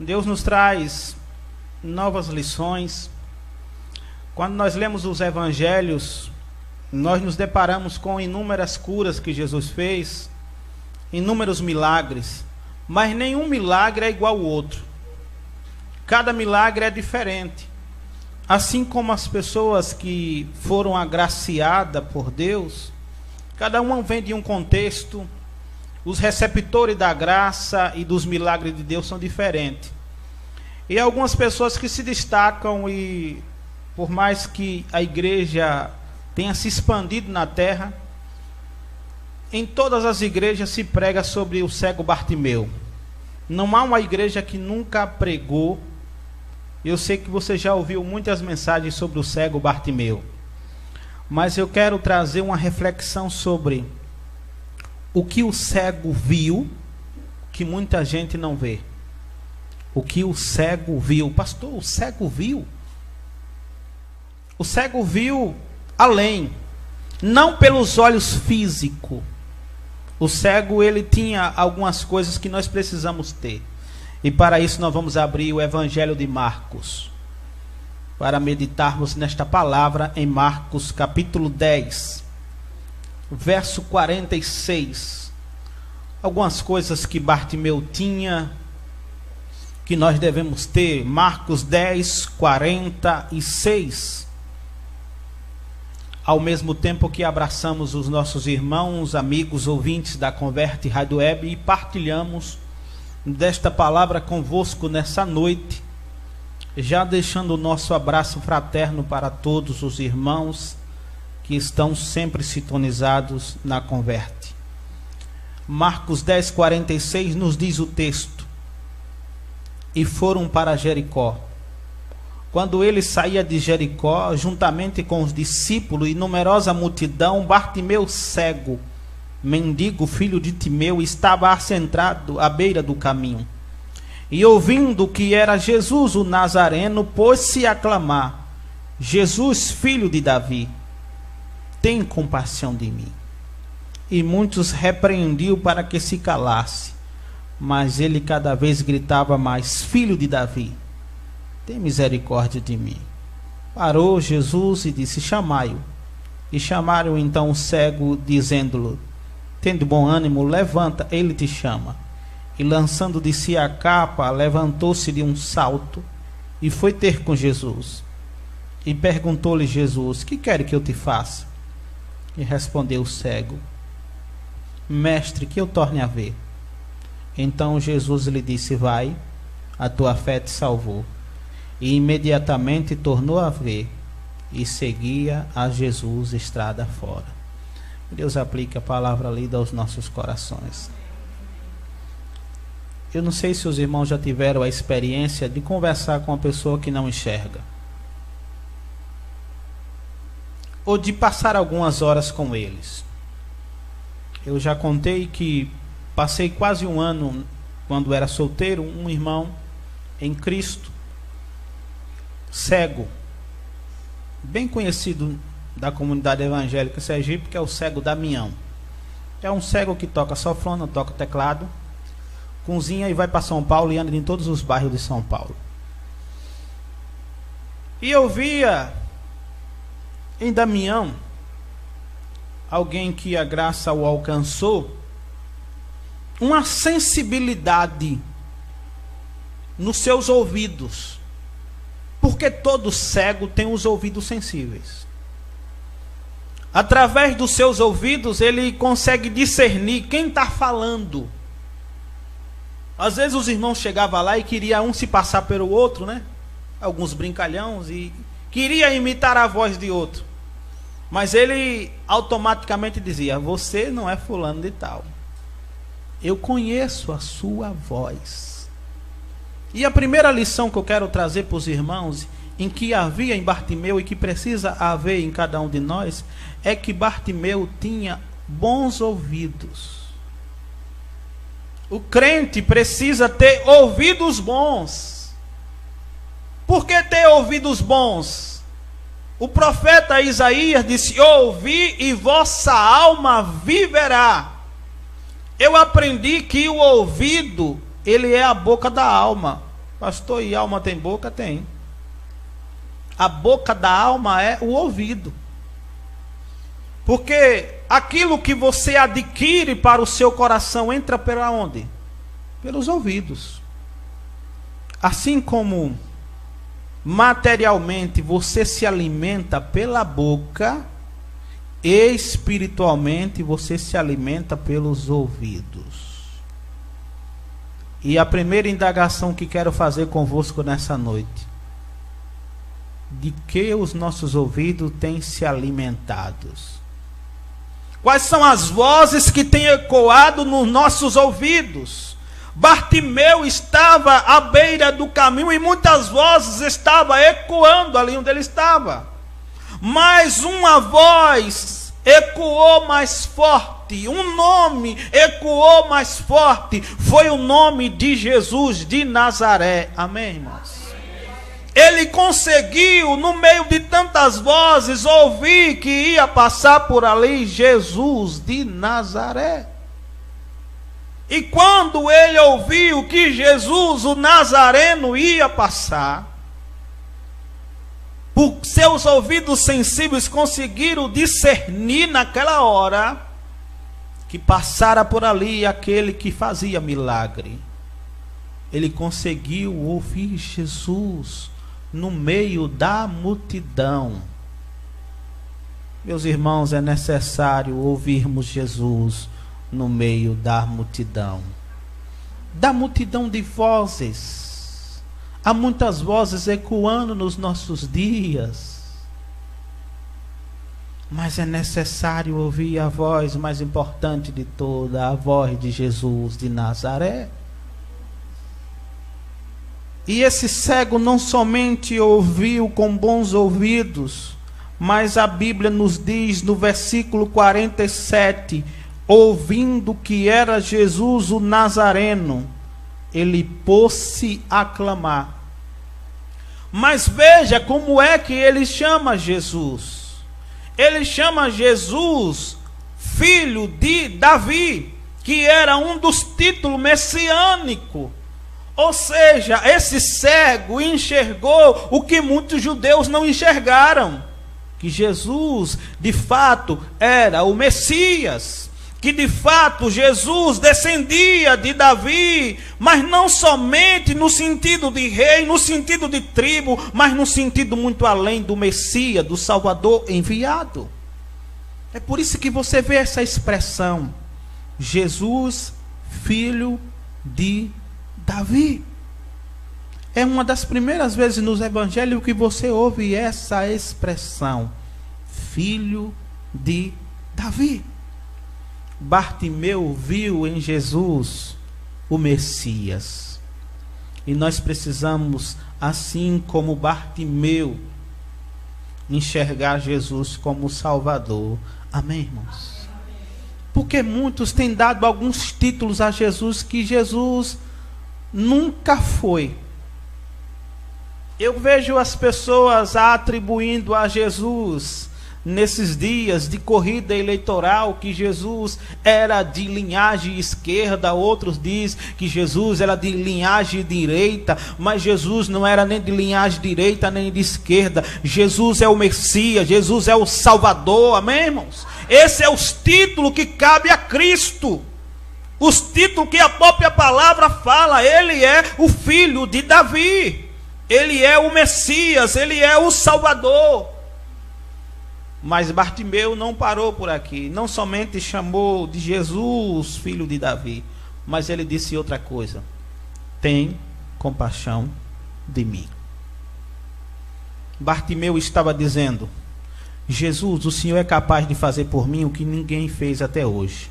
Deus nos traz novas lições. Quando nós lemos os evangelhos, nós nos deparamos com inúmeras curas que Jesus fez, inúmeros milagres, mas nenhum milagre é igual ao outro. Cada milagre é diferente. Assim como as pessoas que foram agraciadas por Deus, cada uma vem de um contexto. Os receptores da graça e dos milagres de Deus são diferentes. E algumas pessoas que se destacam, e por mais que a igreja tenha se expandido na terra, em todas as igrejas se prega sobre o cego Bartimeu. Não há uma igreja que nunca pregou. Eu sei que você já ouviu muitas mensagens sobre o cego Bartimeu, mas eu quero trazer uma reflexão sobre o que o cego viu, que muita gente não vê. O que o cego viu. Pastor, o cego viu? O cego viu além, não pelos olhos físicos. O cego, ele tinha algumas coisas que nós precisamos ter. E para isso nós vamos abrir o Evangelho de Marcos, para meditarmos nesta palavra em Marcos capítulo 10, verso 46. Algumas coisas que Bartimeu tinha, que nós devemos ter. Marcos 10, 46. Ao mesmo tempo que abraçamos os nossos irmãos, amigos, ouvintes da Converte Rádio Web e partilhamos desta palavra convosco nessa noite, já deixando o nosso abraço fraterno para todos os irmãos que estão sempre sintonizados na Converte. Marcos 10, 46 nos diz o texto: e foram para Jericó. Quando ele saía de Jericó, juntamente com os discípulos e numerosa multidão, Bartimeu cego, mendigo, filho de Timeu, estava assentado à beira do caminho. E ouvindo que era Jesus o Nazareno, pôs-se a clamar: Jesus, filho de Davi, tem compaixão de mim. E muitos repreendiam para que se calasse, mas ele cada vez gritava mais: Filho de Davi, tem misericórdia de mim. Parou Jesus e disse: chamai-o. E chamaram então o cego, dizendo-lhe: tende bom ânimo, levanta, ele te chama. E lançando de si a capa, levantou-se de um salto e foi ter com Jesus. E perguntou-lhe Jesus: que quer que eu te faça? E respondeu o cego: mestre, que eu torne a ver. Então Jesus lhe disse: vai, a tua fé te salvou. E imediatamente tornou a ver e seguia a Jesus estrada fora. Deus aplique a palavra lida aos nossos corações. Eu não sei se os irmãos já tiveram a experiência de conversar com uma pessoa que não enxerga, ou de passar algumas horas com eles. Eu já contei que passei quase um ano, quando era solteiro, um irmão em Cristo, cego, bem conhecido da comunidade evangélica Sergipe, que é o cego Damião. É um cego que toca sofrona, toca teclado, cozinha e vai para São Paulo e anda em todos os bairros de São Paulo. E eu via em Damião alguém que a graça o alcançou, uma sensibilidade nos seus ouvidos, porque todo cego tem os ouvidos sensíveis. Através dos seus ouvidos ele consegue discernir quem está falando. Às vezes os irmãos chegavam lá e queria um se passar pelo outro, né? Alguns brincalhões, e queria imitar a voz de outro. Mas ele automaticamente dizia: você não é fulano de tal, eu conheço a sua voz. E a primeira lição que eu quero trazer para os irmãos, em que havia em Bartimeu e que precisa haver em cada um de nós, é que Bartimeu tinha bons ouvidos. O crente precisa ter ouvidos bons. Por que ter ouvidos bons? O profeta Isaías disse: ouvi e vossa alma viverá. Eu aprendi que o ouvido, ele é a boca da alma. Pastor, e alma tem boca? Tem. A boca da alma é o ouvido. Porque aquilo que você adquire para o seu coração entra pela onde? Pelos ouvidos. Assim como materialmente você se alimenta pela boca, espiritualmente você se alimenta pelos ouvidos. E a primeira indagação que quero fazer convosco nessa noite: de que os nossos ouvidos têm se alimentados? Quais são as vozes que têm ecoado nos nossos ouvidos? Bartimeu estava à beira do caminho e muitas vozes estavam ecoando ali onde ele estava. Mas uma voz ecoou mais forte, um nome ecoou mais forte, foi o nome de Jesus de Nazaré. Amém, irmãos? Ele conseguiu, no meio de tantas vozes, ouvir que ia passar por ali Jesus de Nazaré. E quando ele ouviu que Jesus, o Nazareno, ia passar, por seus ouvidos sensíveis conseguiram discernir naquela hora que passara por ali aquele que fazia milagre. Ele conseguiu ouvir Jesus no meio da multidão. Meus irmãos, é necessário ouvirmos Jesus no meio da multidão de vozes. Há muitas vozes ecoando nos nossos dias, mas é necessário ouvir a voz mais importante de toda, a voz de Jesus de Nazaré. E esse cego não somente ouviu com bons ouvidos, mas a Bíblia nos diz no versículo 47, ouvindo que era Jesus o Nazareno, ele pôs-se a clamar. Mas veja como é que ele chama Jesus. Ele chama Jesus filho de Davi, que era um dos títulos messiânicos. Ou seja, esse cego enxergou o que muitos judeus não enxergaram, que Jesus de fato era o Messias, que de fato Jesus descendia de Davi, mas não somente no sentido de rei, no sentido de tribo, mas no sentido muito além do Messias, do Salvador enviado. É por isso que você vê essa expressão, Jesus, filho de Davi. É uma das primeiras vezes nos evangelhos que você ouve essa expressão, filho de Davi. Bartimeu viu em Jesus o Messias. E nós precisamos, assim como Bartimeu, enxergar Jesus como Salvador. Amém, irmãos? Porque muitos têm dado alguns títulos a Jesus que Jesus nunca foi. Eu vejo as pessoas atribuindo a Jesus, nesses dias de corrida eleitoral, que Jesus era de linhagem esquerda, outros dizem que Jesus era de linhagem direita, mas Jesus não era nem de linhagem direita nem de esquerda. Jesus é o Messias, Jesus é o Salvador, amém, irmãos? Esse é os títulos que cabe a Cristo, os títulos que a própria palavra fala. Ele é o filho de Davi, ele é o Messias, ele é o Salvador. Mas Bartimeu não parou por aqui, não somente chamou de Jesus, filho de Davi, mas ele disse outra coisa: tem compaixão de mim. Bartimeu estava dizendo: Jesus, o Senhor é capaz de fazer por mim o que ninguém fez até hoje.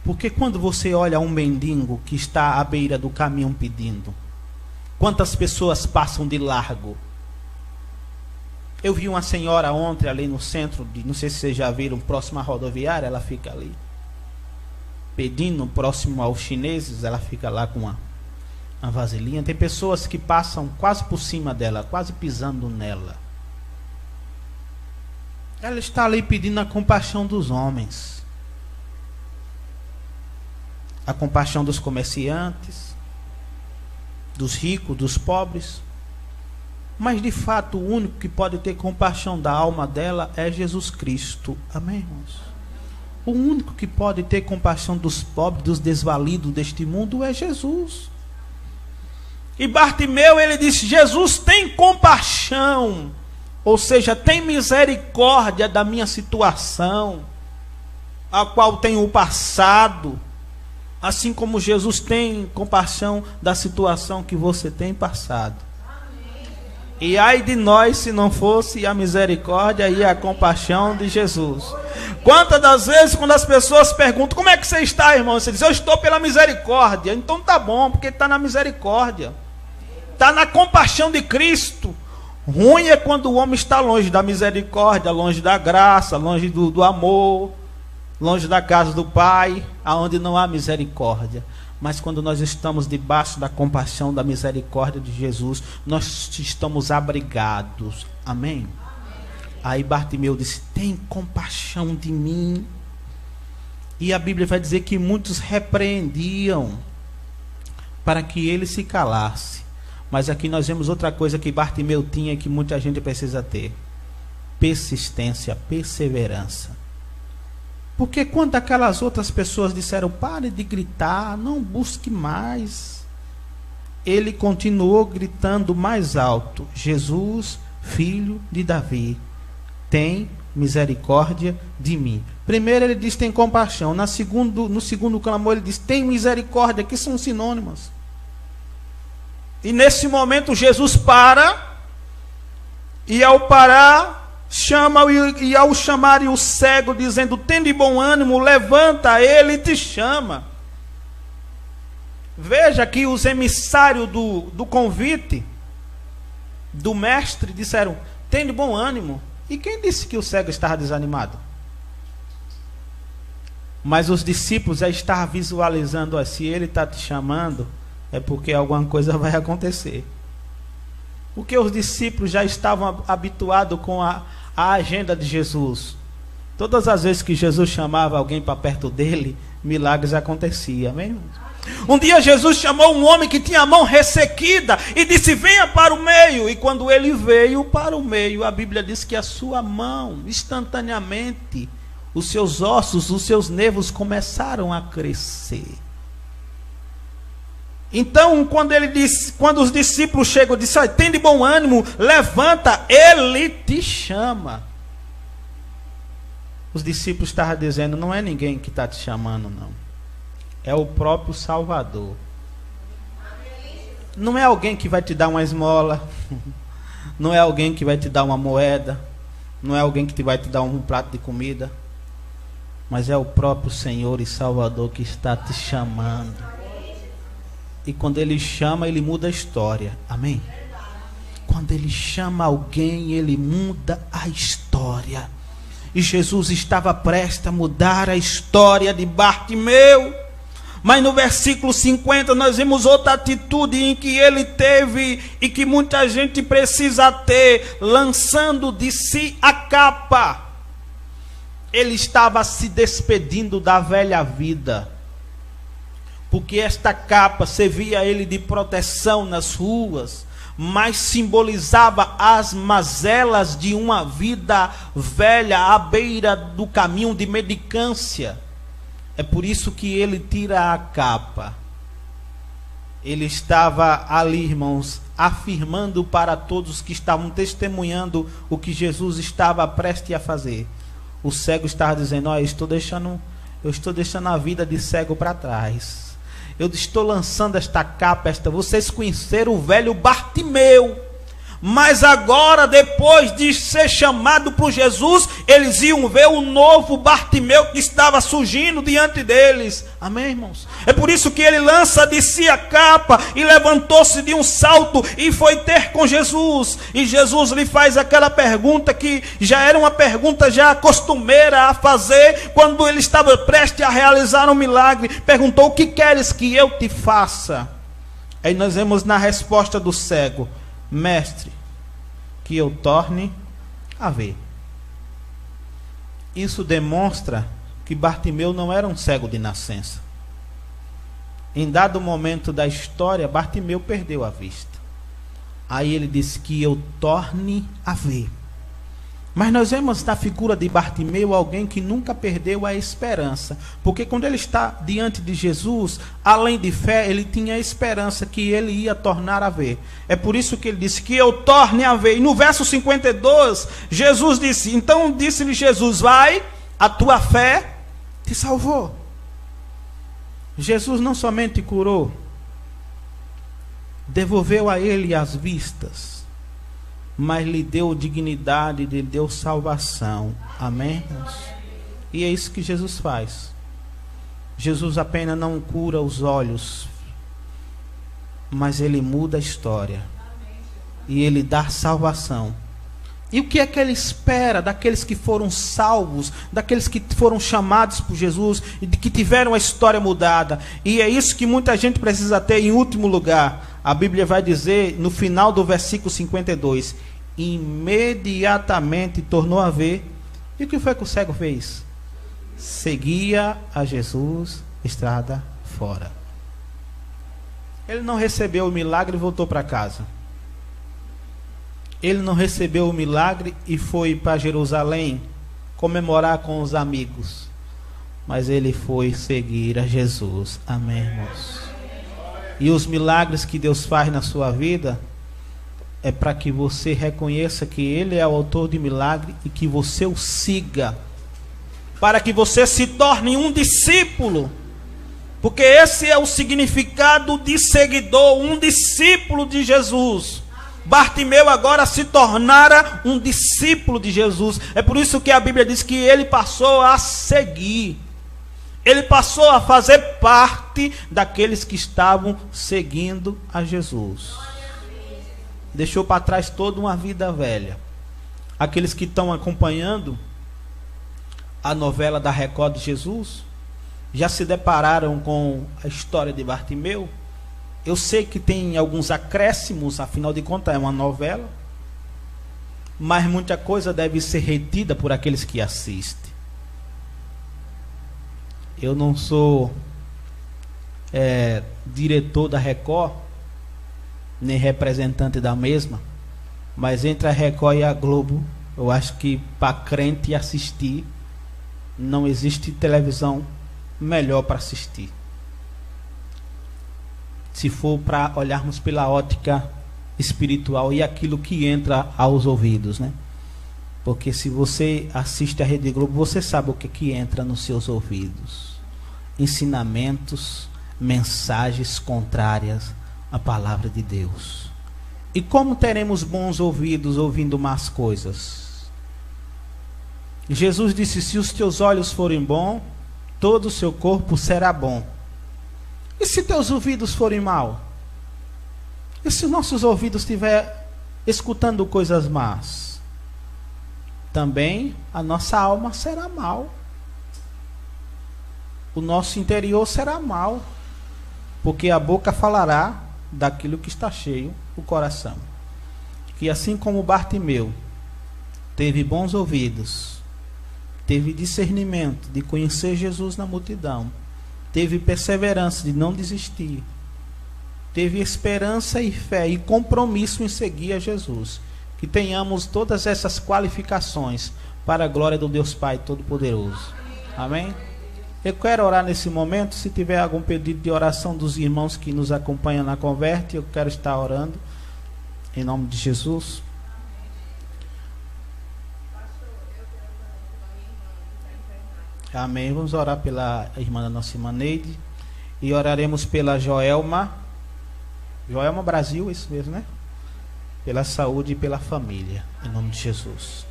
Porque quando você olha um mendigo que está à beira do caminho pedindo, quantas pessoas passam de largo? Eu vi uma senhora ontem ali no centro, não sei se vocês já viram, próximo à rodoviária, ela fica ali pedindo, próximo aos chineses, ela fica lá com uma vasilhinha. Tem pessoas que passam quase por cima dela, quase pisando nela. Ela está ali pedindo a compaixão dos homens, a compaixão dos comerciantes, dos ricos, dos pobres. Mas de fato o único que pode ter compaixão da alma dela é Jesus Cristo. Amém, irmãos? O único que pode ter compaixão dos pobres, dos desvalidos deste mundo é Jesus. E Bartimeu, ele disse: Jesus, tem compaixão, ou seja, tem misericórdia da minha situação, a qual tenho passado, assim como Jesus tem compaixão da situação que você tem passado. E ai de nós se não fosse a misericórdia e a compaixão de Jesus. Quantas das vezes quando as pessoas perguntam: como é que você está, irmão? Você diz: eu estou pela misericórdia. Então tá bom, porque está na misericórdia, está na compaixão de Cristo. Ruim é quando o homem está longe da misericórdia, longe da graça, longe do amor, longe da casa do Pai, aonde não há misericórdia. Mas quando nós estamos debaixo da compaixão, da misericórdia de Jesus, nós estamos abrigados. Amém? Aí Bartimeu disse: tem compaixão de mim. E a Bíblia vai dizer que muitos repreendiam para que ele se calasse. Mas aqui nós vemos outra coisa que Bartimeu tinha e que muita gente precisa ter: persistência, perseverança. Porque quando aquelas outras pessoas disseram: pare de gritar, não busque mais, ele continuou gritando mais alto: Jesus, filho de Davi, tem misericórdia de mim. Primeiro ele diz: tem compaixão. No segundo clamor ele diz: tem misericórdia, que são sinônimos. E nesse momento Jesus para, e ao parar, chama, e ao chamar o cego, dizendo: tende bom ânimo, levanta, ele te chama. Veja que os emissários do convite do mestre disseram: tende bom ânimo. E quem disse que o cego estava desanimado? Mas os discípulos já estavam visualizando assim: ele está te chamando, é porque alguma coisa vai acontecer. Porque os discípulos já estavam habituados com a agenda de Jesus. Todas as vezes que Jesus chamava alguém para perto dele, milagres aconteciam. Amém? Um dia Jesus chamou um homem que tinha a mão ressequida e disse: venha para o meio. E quando ele veio para o meio, a Bíblia diz que a sua mão, instantaneamente, os seus ossos, os seus nervos começaram a crescer. Então, quando os discípulos chegam e dizem: tem de bom ânimo, levanta, ele te chama. Os discípulos estavam dizendo: não é ninguém que está te chamando, não. É o próprio Salvador. Não é alguém que vai te dar uma esmola. Não é alguém que vai te dar uma moeda. Não é alguém que vai te dar um prato de comida. Mas é o próprio Senhor e Salvador que está te chamando. E quando ele chama, ele muda a história. Amém? Quando ele chama alguém, ele muda a história. E Jesus estava prestes a mudar a história de Bartimeu. Mas no versículo 50 nós vemos outra atitude em que ele teve e que muita gente precisa ter, lançando de si a capa. Ele estava se despedindo da velha vida. Porque esta capa servia a ele de proteção nas ruas, mas simbolizava as mazelas de uma vida velha à beira do caminho de mendicância. É por isso que ele tira a capa. Ele estava ali, irmãos, afirmando para todos que estavam testemunhando o que Jesus estava prestes a fazer. O cego estava dizendo: eu estou deixando a vida de cego para trás. Eu estou lançando esta capa, vocês conheceram o velho Bartimeu, mas agora, depois de ser chamado por Jesus, eles iam ver o novo Bartimeu que estava surgindo diante deles. Amém, irmãos? É por isso que ele lança de si a capa e levantou-se de um salto e foi ter com Jesus. E Jesus lhe faz aquela pergunta que já era uma pergunta já costumeira a fazer quando ele estava prestes a realizar um milagre. Perguntou: o que queres que eu te faça? Aí nós vemos na resposta do cego: mestre, que eu torne a ver. Isso demonstra que Bartimeu não era um cego de nascença. Em dado momento da história, Bartimeu perdeu a vista. Aí ele disse que eu torne a ver. Mas nós vemos na figura de Bartimeu alguém que nunca perdeu a esperança. Porque quando ele está diante de Jesus, além de fé, ele tinha a esperança que ele ia tornar a ver. É por isso que ele disse que eu torne a ver. E no verso 52, Jesus disse, então disse-lhe Jesus, vai, a tua fé te salvou. Jesus não somente curou, devolveu a ele as vistas, mas lhe deu dignidade, lhe deu salvação. Amém? E é isso que Jesus faz. Jesus apenas não cura os olhos, mas ele muda a história. E ele dá salvação. E o que é que ele espera daqueles que foram salvos, daqueles que foram chamados por Jesus e que tiveram a história mudada? E é isso que muita gente precisa ter em último lugar. A Bíblia vai dizer no final do versículo 52, imediatamente tornou a ver. E o que foi que o cego fez? Seguia a Jesus estrada fora. Ele não recebeu o milagre e voltou para casa. Ele não recebeu o milagre e foi para Jerusalém comemorar com os amigos. Mas ele foi seguir a Jesus. Amém, irmãos? E os milagres que Deus faz na sua vida é para que você reconheça que Ele é o autor de milagre e que você o siga, para que você se torne um discípulo, porque esse é o significado de seguidor, um discípulo de Jesus. Bartimeu agora se tornara um discípulo de Jesus. É por isso que a Bíblia diz que ele passou a seguir. Ele passou a fazer parte daqueles que estavam seguindo a Jesus. Deixou para trás toda uma vida velha. Aqueles que estão acompanhando a novela da Record de Jesus, já se depararam com a história de Bartimeu. Eu sei que tem alguns acréscimos, afinal de contas é uma novela, mas muita coisa deve ser retida por aqueles que assistem. Eu não sou diretor da Record, nem representante da mesma, mas entre a Record e a Globo, eu acho que para crente assistir, não existe televisão melhor para assistir. Se for para olharmos pela ótica espiritual e aquilo que entra aos ouvidos, né? Porque se você assiste a Rede Globo, você sabe o que entra nos seus ouvidos. Ensinamentos, mensagens contrárias à palavra de Deus. E como teremos bons ouvidos ouvindo más coisas? Jesus disse, se os teus olhos forem bons, todo o seu corpo será bom. E se teus ouvidos forem mal? E se nossos ouvidos estiver escutando coisas más? Também a nossa alma será mal. O nosso interior será mal. Porque a boca falará daquilo que está cheio o coração. Que assim como Bartimeu teve bons ouvidos, teve discernimento de conhecer Jesus na multidão, teve perseverança de não desistir, teve esperança e fé e compromisso em seguir a Jesus. Que tenhamos todas essas qualificações para a glória do Deus Pai Todo-Poderoso. Amém? Eu quero orar nesse momento. Se tiver algum pedido de oração dos irmãos que nos acompanham na Converte, eu quero estar orando em nome de Jesus. Amém. Vamos orar pela irmã da nossa irmã Neide. E oraremos pela Joelma Brasil, isso mesmo, né? Pela saúde e pela família, em nome de Jesus.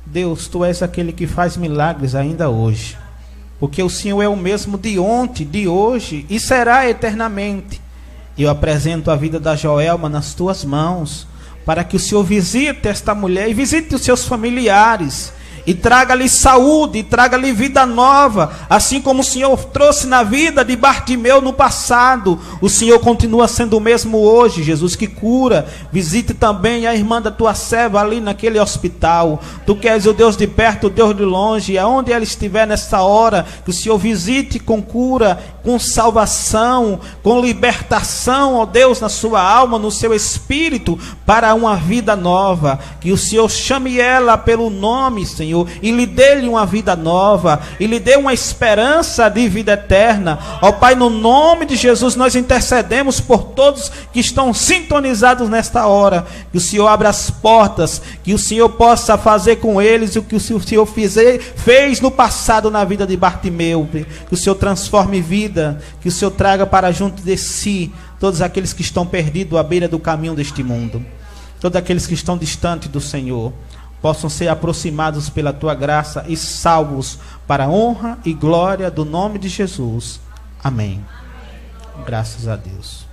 Deus, Tu és aquele que faz milagres ainda hoje, porque o Senhor é o mesmo de ontem, de hoje e será eternamente. Eu apresento a vida da Joelma nas Tuas mãos, para que o Senhor visite esta mulher e visite os seus familiares, e traga-lhe saúde, e traga-lhe vida nova, assim como o Senhor trouxe na vida de Bartimeu no passado. O Senhor continua sendo o mesmo hoje, Jesus, que cura. Visite também a irmã da Tua serva ali naquele hospital. Tu que és o Deus de perto, o Deus de longe, aonde ela estiver nessa hora, que o Senhor visite com cura, com salvação, com libertação, ó Deus, na sua alma, no seu espírito, para uma vida nova. Que o Senhor chame ela pelo nome, Senhor, e lhe dê-lhe uma vida nova, e lhe dê uma esperança de vida eterna. Ó Pai, no nome de Jesus, nós intercedemos por todos que estão sintonizados nesta hora. Que o Senhor abra as portas, que o Senhor possa fazer com eles o que o Senhor fez no passado na vida de Bartimeu. Que o Senhor transforme vida, que o Senhor traga para junto de si todos aqueles que estão perdidos à beira do caminho deste mundo. Todos aqueles que estão distantes do Senhor possam ser aproximados pela tua graça e salvos para a honra e glória do nome de Jesus. Amém. Graças a Deus.